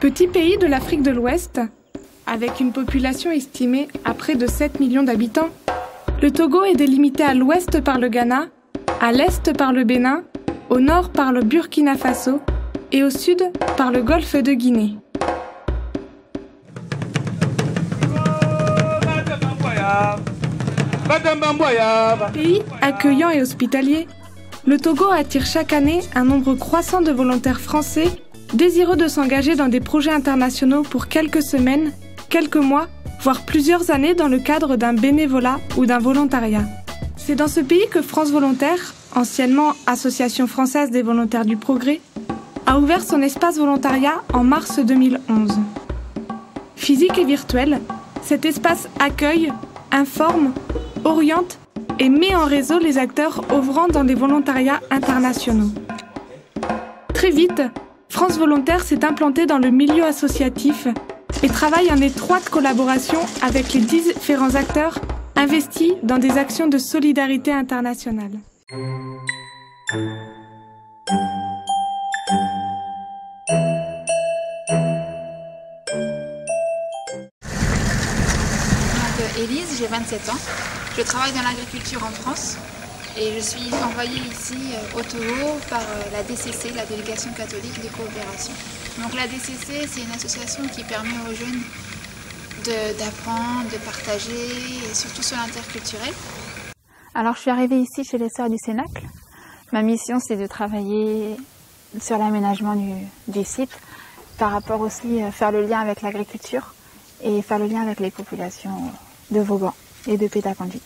Petit pays de l'Afrique de l'Ouest, avec une population estimée à près de 7 millions d'habitants, le Togo est délimité à l'ouest par le Ghana, à l'est par le Bénin, au nord par le Burkina Faso et au sud par le golfe de Guinée. Pays accueillant et hospitalier, le Togo attire chaque année un nombre croissant de volontaires français désireux de s'engager dans des projets internationaux pour quelques semaines, quelques mois, voire plusieurs années dans le cadre d'un bénévolat ou d'un volontariat. C'est dans ce pays que France Volontaire, anciennement Association française des volontaires du progrès, a ouvert son espace volontariat en mars 2011. Physique et virtuel, cet espace accueille, informe, oriente et met en réseau les acteurs œuvrant dans des volontariats internationaux. Très vite, France Volontaire s'est implantée dans le milieu associatif et travaille en étroite collaboration avec les différents acteurs investis dans des actions de solidarité internationale. Élise, j'ai 27 ans. Je travaille dans l'agriculture en France et je suis envoyée ici au Togo par la DCC, la Délégation catholique des coopérations. Donc la DCC, c'est une association qui permet aux jeunes d'apprendre, de partager, et surtout sur l'interculturel. Alors je suis arrivée ici chez les Sœurs du Cénacle. Ma mission, c'est de travailler sur l'aménagement du site, par rapport aussi à faire le lien avec l'agriculture et faire le lien avec les populations de Vauban et de Pédagogie.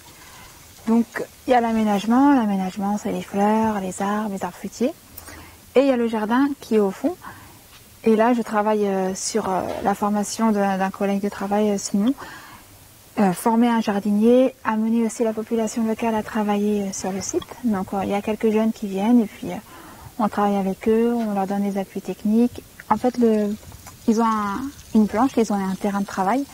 Donc il y a l'aménagement, c'est les fleurs, les arbres fruitiers. Et il y a le jardin qui est au fond. Et là je travaille sur la formation d'un collègue de travail, Simon, former un jardinier, amener aussi la population locale à travailler sur le site. Donc il y a quelques jeunes qui viennent et puis on travaille avec eux, on leur donne des appuis techniques. En fait ils ont une planche, ils ont un terrain de travail.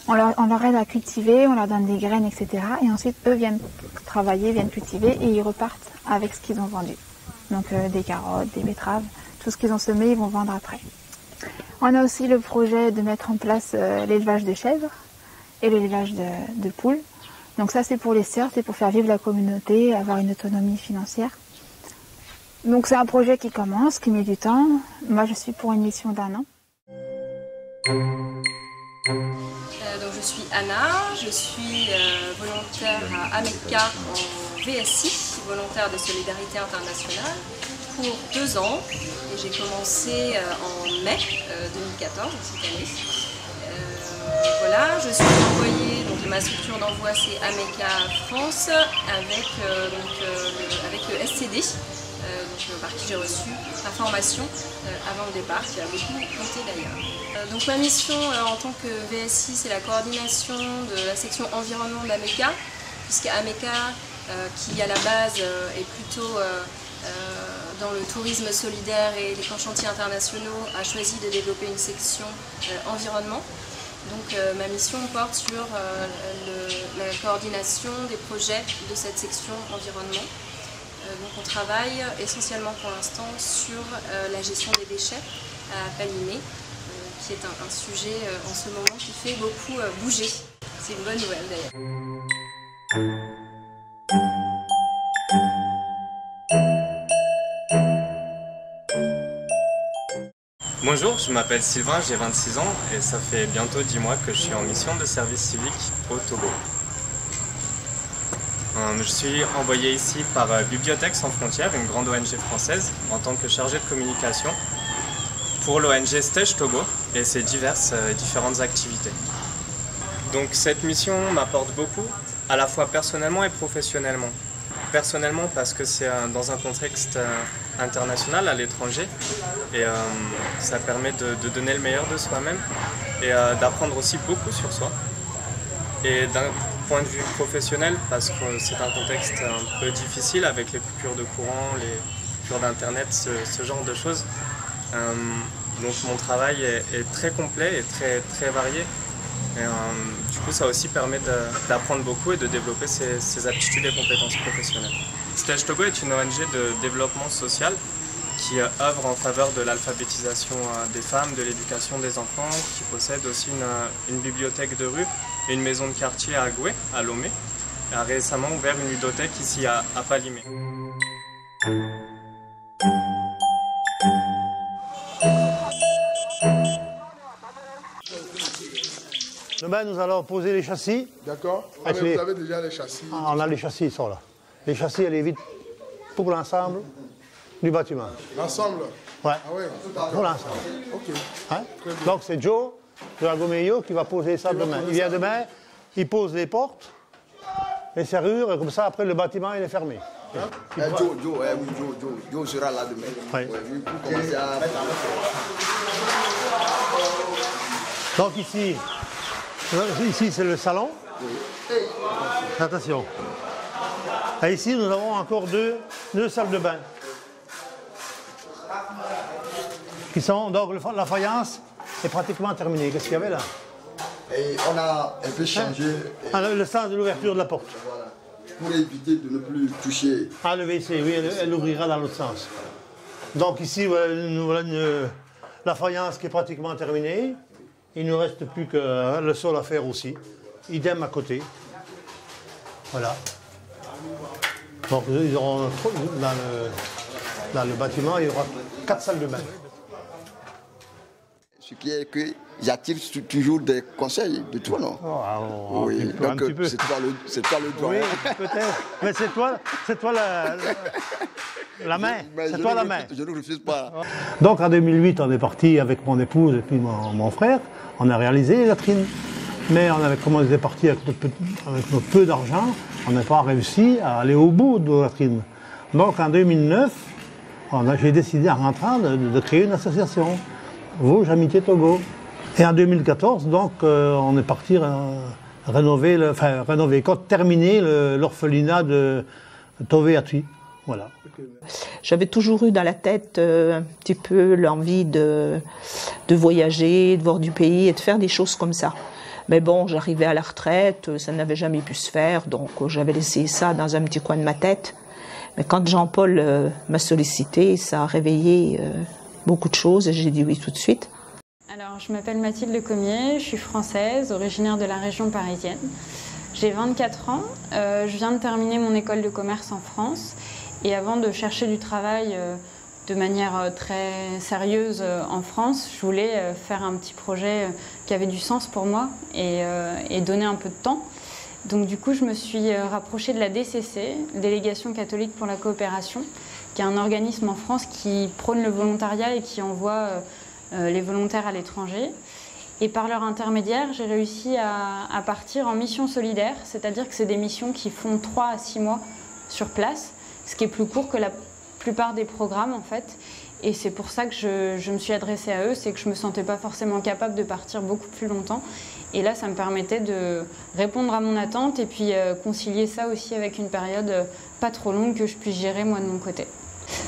On leur aide à cultiver, on leur donne des graines, etc. Et ensuite, eux viennent travailler, viennent cultiver et ils repartent avec ce qu'ils ont vendu. Donc des carottes, des betteraves, tout ce qu'ils ont semé, ils vont vendre après. On a aussi le projet de mettre en place l'élevage de chèvres et l'élevage de poules. Donc ça, c'est pour les sœurs, c'est pour faire vivre la communauté, avoir une autonomie financière. Donc c'est un projet qui commence, qui met du temps. Moi, je suis pour une mission d'1 an. Donc je suis Anna, je suis volontaire à AMECA en VSI, volontaire de solidarité internationale, pour 2 ans. Et j'ai commencé en mai 2014, cette année. Voilà, je suis envoyée, donc ma structure d'envoi c'est AMECA France avec le SCD. Par qui j'ai reçu ma formation avant le départ, qui a beaucoup compté d'ailleurs. Donc ma mission en tant que VSI, c'est la coordination de la section environnement d'AMECA, puisque AMECA, qui à la base est plutôt dans le tourisme solidaire et les camps chantiers internationaux, a choisi de développer une section environnement. Donc ma mission porte sur la coordination des projets de cette section environnement. Donc on travaille essentiellement pour l'instant sur la gestion des déchets à Paliné, qui est un sujet en ce moment qui fait beaucoup bouger. C'est une bonne nouvelle d'ailleurs. Bonjour, je m'appelle Sylvain, j'ai 26 ans et ça fait bientôt 10 mois que je suis en mission de service civique au Togo. Je suis envoyé ici par Bibliothèques sans frontières, une grande ONG française, en tant que chargé de communication pour l'ONG Stège Togo et ses différentes activités. Donc cette mission m'apporte beaucoup, à la fois personnellement et professionnellement. Personnellement parce que c'est dans un contexte international, à l'étranger, et ça permet de donner le meilleur de soi-même et d'apprendre aussi beaucoup sur soi. Et d'un point de vue professionnel, parce que c'est un contexte un peu difficile avec les coupures de courant, les coupures d'internet, ce genre de choses. Donc mon travail est très complet et très varié. Et, du coup, ça aussi permet d'apprendre beaucoup et de développer ses aptitudes et compétences professionnelles. Stège Togo est une ONG de développement social qui œuvre en faveur de l'alphabétisation des femmes, de l'éducation des enfants, qui possède aussi une bibliothèque de rue et une maison de quartier à Agoué, à Lomé, et a récemment ouvert une ludothèque ici à Palimé. Demain, nous allons poser les châssis. D'accord. Ah, mais vous avez déjà les châssis. Ah, on a les châssis, ils sont là. Les châssis, elle est vite pour l'ensemble du bâtiment. L'ensemble? Ouais. Ah ouais. Pour l'ensemble. Ok. Hein? Donc c'est Joe de Argomeio qui va poser ça demain. Il vient demain, il pose les portes, les serrures, et comme ça, après, le bâtiment, il est fermé. Hein? Joe sera là demain. Ouais. Pour commencer à... Donc ici c'est le salon. Attention. Et ici, nous avons encore deux salles de bain. Qui sont, donc la faïence est pratiquement terminée. Qu'est-ce qu'il y avait là? Et on a un peu changé. Le sens de l'ouverture de la porte. Voilà. Pour éviter de ne plus toucher. Ah, le WC, oui, elle ouvrira dans l'autre sens. Donc ici, voilà la faïence qui est pratiquement terminée. Il ne nous reste plus que le sol à faire aussi. Idem à côté. Voilà. Donc ils auront, dans le bâtiment, il y aura 4 salles de bain. Ce qui est que j'attire toujours des conseils de toi, non? Oui, donc c'est toi le doigt. Oui, peut-être. Mais c'est toi la main. C'est toi la main. Je ne refuse pas. Donc en 2008, on est parti avec mon épouse et puis mon frère. On a réalisé les latrines. Mais comme on était parti avec notre peu d'argent, on n'a pas réussi à aller au bout de nos latrines. Donc en 2009, j'ai décidé en rentrant de créer une association, Vosges Amitié Togo. Et en 2014, donc, on est parti terminer l'orphelinat de Tové-Atui. Voilà. J'avais toujours eu dans la tête un petit peu l'envie de voyager, de voir du pays et de faire des choses comme ça. Mais bon, j'arrivais à la retraite, ça n'avait jamais pu se faire, donc j'avais laissé ça dans un petit coin de ma tête. Mais quand Jean-Paul m'a sollicité, ça a réveillé beaucoup de choses et j'ai dit oui tout de suite. Alors, je m'appelle Mathilde Comier, je suis française, originaire de la région parisienne. J'ai 24 ans, je viens de terminer mon école de commerce en France et avant de chercher du travail de manière très sérieuse en France, je voulais faire un petit projet qui avait du sens pour moi et donner un peu de temps. Donc du coup, je me suis rapprochée de la DCC, Délégation catholique pour la coopération, qui est un organisme en France qui prône le volontariat et qui envoie les volontaires à l'étranger. Et par leur intermédiaire, j'ai réussi à partir en mission solidaire, c'est-à-dire que c'est des missions qui font 3 à 6 mois sur place, ce qui est plus court que la plupart des programmes en fait. Et c'est pour ça que je me suis adressée à eux, c'est que je ne me sentais pas forcément capable de partir beaucoup plus longtemps. Et là, ça me permettait de répondre à mon attente et puis concilier ça aussi avec une période pas trop longue que je puisse gérer moi de mon côté.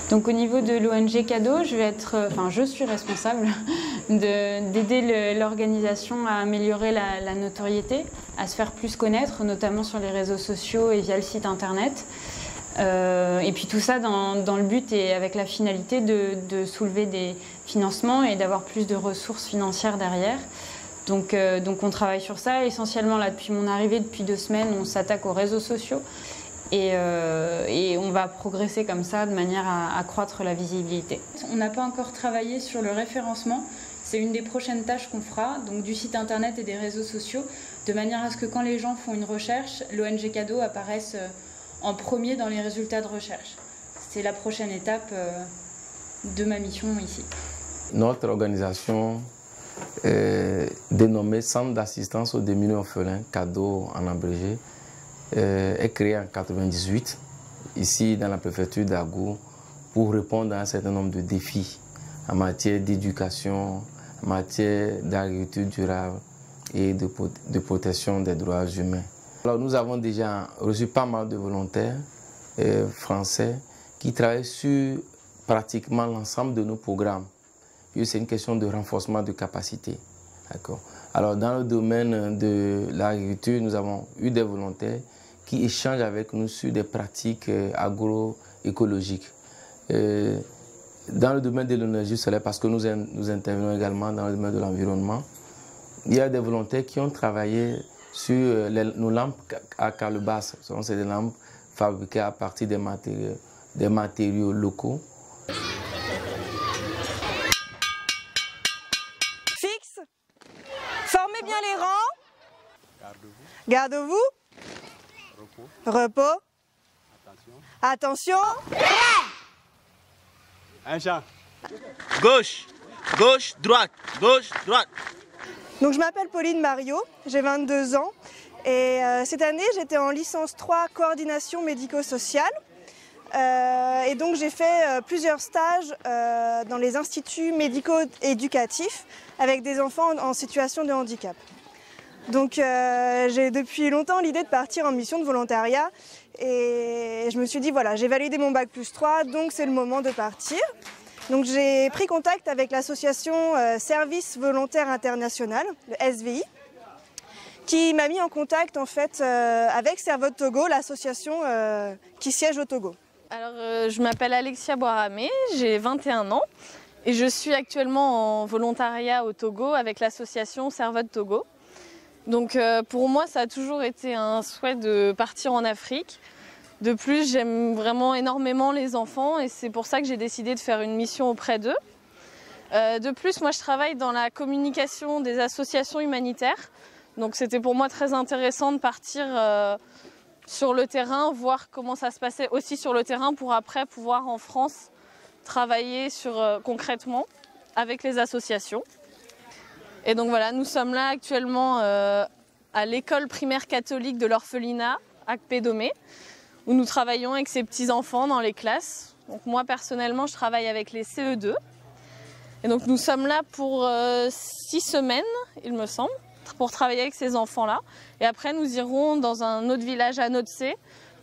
Donc au niveau de l'ONG Cadeau, je suis responsable d'aider l'organisation à améliorer la notoriété, à se faire plus connaître, notamment sur les réseaux sociaux et via le site internet. Et puis tout ça dans le but et avec la finalité de soulever des financements et d'avoir plus de ressources financières derrière. Donc on travaille sur ça essentiellement là depuis mon arrivée, depuis 2 semaines, on s'attaque aux réseaux sociaux et on va progresser comme ça de manière à accroître la visibilité. On n'a pas encore travaillé sur le référencement, c'est une des prochaines tâches qu'on fera, donc du site internet et des réseaux sociaux, de manière à ce que quand les gens font une recherche, l'ONG Cadeau apparaisse en premier dans les résultats de recherche. C'est la prochaine étape de ma mission ici. Notre organisation dénommée Centre d'assistance aux démunis orphelins, Cadeau en abrégé, est créée en 1998, ici dans la préfecture d'Agou, pour répondre à un certain nombre de défis en matière d'éducation, en matière d'agriculture durable et de protection des droits humains. Alors, nous avons déjà reçu pas mal de volontaires français qui travaillent sur pratiquement l'ensemble de nos programmes. C'est une question de renforcement de capacité. Alors, dans le domaine de l'agriculture, nous avons eu des volontaires qui échangent avec nous sur des pratiques agroécologiques. Dans le domaine de l'énergie solaire, parce que nous intervenons également dans le domaine de l'environnement, il y a des volontaires qui ont travaillé sur nos lampes à calebasse. Ce sont des lampes fabriquées à partir des matériaux locaux. Fixe. Formez bien les rangs. Garde-vous. Repos. Attention. Un chant. Gauche, gauche, droite, gauche, droite. Donc je m'appelle Pauline Mario, j'ai 22 ans et cette année j'étais en licence 3 coordination médico-sociale et donc j'ai fait plusieurs stages dans les instituts médico-éducatifs avec des enfants en situation de handicap. Donc j'ai depuis longtemps l'idée de partir en mission de volontariat et je me suis dit voilà, j'ai validé mon bac plus 3 donc c'est le moment de partir. Donc j'ai pris contact avec l'association Service Volontaire International, le SVI, qui m'a mis en contact en fait avec Servote Togo, l'association qui siège au Togo. Alors je m'appelle Alexia Boiramé, j'ai 21 ans et je suis actuellement en volontariat au Togo avec l'association Servote Togo. Donc pour moi ça a toujours été un souhait de partir en Afrique. De plus, j'aime vraiment énormément les enfants et c'est pour ça que j'ai décidé de faire une mission auprès d'eux. De plus, moi je travaille dans la communication des associations humanitaires. Donc c'était pour moi très intéressant de partir sur le terrain, voir comment ça se passait aussi sur le terrain pour après pouvoir en France travailler concrètement avec les associations. Et donc voilà, nous sommes là actuellement à l'école primaire catholique de l'orphelinat à Kpédomé, où nous travaillons avec ces petits-enfants dans les classes. Donc moi, personnellement, je travaille avec les CE2. Et donc nous sommes là pour 6 semaines, il me semble, pour travailler avec ces enfants-là. Et après, nous irons dans un autre village à Notse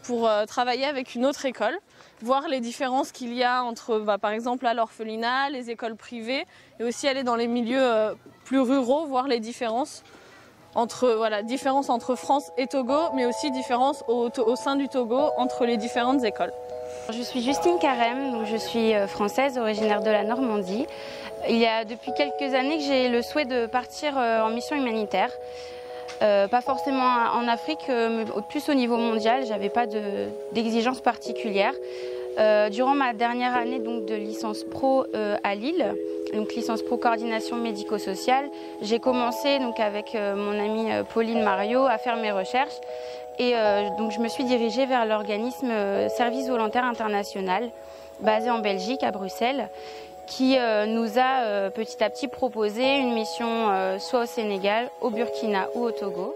pour travailler avec une autre école, voir les différences qu'il y a entre, par exemple, à l'orphelinat, les écoles privées, et aussi aller dans les milieux plus ruraux, voir les différences entre France et Togo, mais aussi différences au sein du Togo entre les différentes écoles. Je suis Justine Carême, donc je suis française, originaire de la Normandie. Il y a depuis quelques années que j'ai le souhait de partir en mission humanitaire. Pas forcément en Afrique, mais plus au niveau mondial, j'avais pas d'exigence particulière. Durant ma dernière année donc, de licence pro à Lille, donc licence pro coordination médico-sociale, j'ai commencé donc, avec mon amie Pauline Mario à faire mes recherches et donc je me suis dirigée vers l'organisme Service Volontaire International basé en Belgique, à Bruxelles, qui nous a petit à petit proposé une mission soit au Sénégal, au Burkina ou au Togo.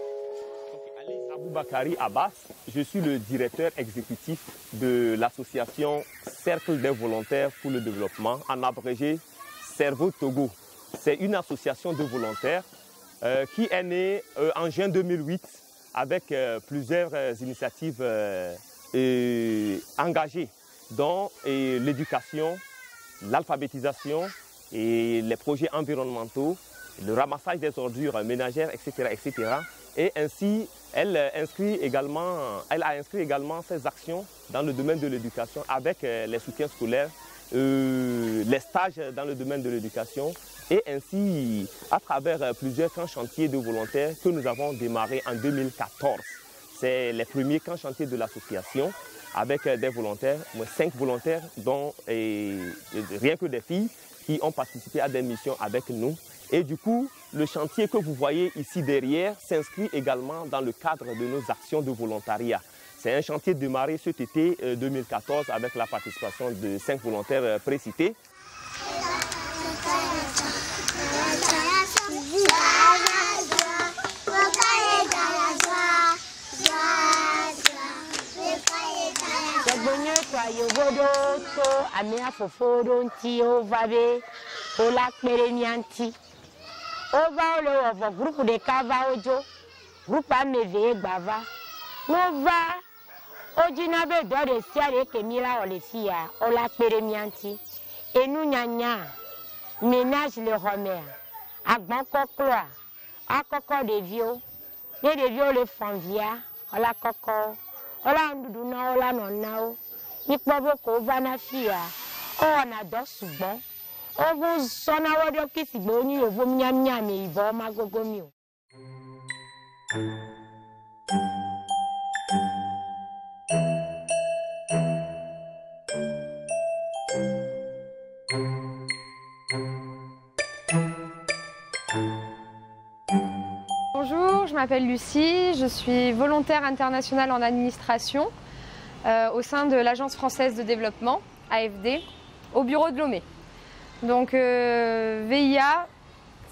Aboubakari Abbas, je suis le directeur exécutif de l'association Cercle des volontaires pour le développement, en abrégé Servote Togo. C'est une association de volontaires qui est née en juin 2008 avec plusieurs initiatives engagées dans l'éducation, l'alphabétisation et les projets environnementaux, le ramassage des ordures ménagères, etc., etc. Et ainsi, elle a inscrit également ses actions dans le domaine de l'éducation avec les soutiens scolaires, les stages dans le domaine de l'éducation et ainsi à travers plusieurs camps chantiers de volontaires que nous avons démarré en 2014. C'est les premiers camps chantiers de l'association avec des volontaires, 5 volontaires dont rien que des filles qui ont participé à des missions avec nous. Et du coup, le chantier que vous voyez ici derrière s'inscrit également dans le cadre de nos actions de volontariat. C'est un chantier démarré cet été 2014 avec la participation de 5 volontaires précités. Ova ole ovo grupo de kava ojo grupo ameve gbava nova ojina be do de siare kemila ole fia ola peremianti enu nyanya ménage le romer agbon koklo akoko de vio le fonvia ola koko ola ndudu na ola nonao nipo boko vana fia on adore souvent. On vous sonne à votre qui si bon, vous m'y mais il va m'agogo. Bonjour, je m'appelle Lucie, je suis volontaire internationale en administration au sein de l'Agence française de développement, AFD, au bureau de Lomé. Donc VIA,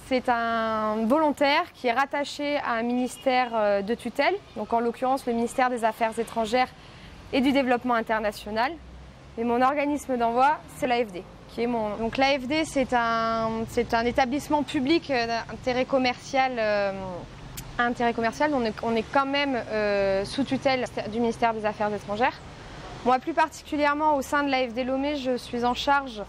c'est un volontaire qui est rattaché à un ministère de tutelle, donc en l'occurrence le ministère des Affaires étrangères et du développement international. Et mon organisme d'envoi, c'est l'AFD. Donc l'AFD, c'est un établissement public d'intérêt commercial. On est quand même sous tutelle du ministère des Affaires étrangères. Moi, plus particulièrement au sein de l'AFD Lomé, je suis en charge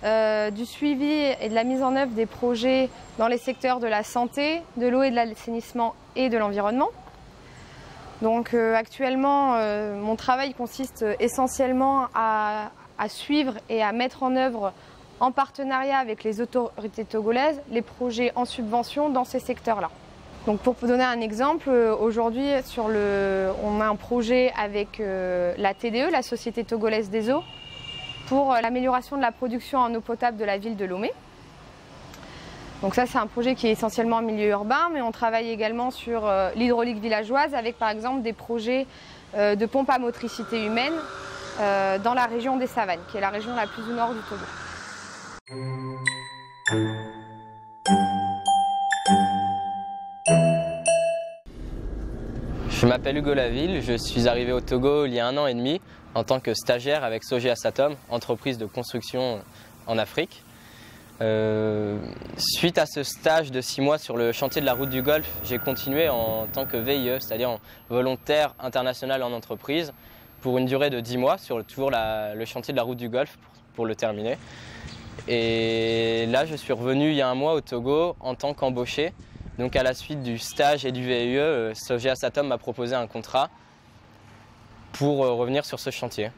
du suivi et de la mise en œuvre des projets dans les secteurs de la santé, de l'eau et de l'assainissement et de l'environnement. Donc actuellement, mon travail consiste essentiellement à suivre et à mettre en œuvre en partenariat avec les autorités togolaises les projets en subvention dans ces secteurs-là. Donc pour vous donner un exemple, aujourd'hui on a un projet avec la TDE, la Société togolaise des eaux, pour l'amélioration de la production en eau potable de la ville de Lomé. Donc ça, c'est un projet qui est essentiellement en milieu urbain, mais on travaille également sur l'hydraulique villageoise avec par exemple des projets de pompes à motricité humaine dans la région des Savanes, qui est la région la plus au nord du Togo. Je m'appelle Hugo Laville, je suis arrivé au Togo il y a 1 an et demi en tant que stagiaire avec Sogea Satom, entreprise de construction en Afrique. Suite à ce stage de 6 mois sur le chantier de la route du Golfe, j'ai continué en tant que VIE, c'est-à-dire en volontaire international en entreprise, pour une durée de 10 mois sur toujours le chantier de la route du Golfe pour le terminer. Et là, je suis revenu il y a 1 mois au Togo en tant qu'embauché. Donc à la suite du stage et du VIE, Sogea Satom m'a proposé un contrat pour revenir sur ce chantier.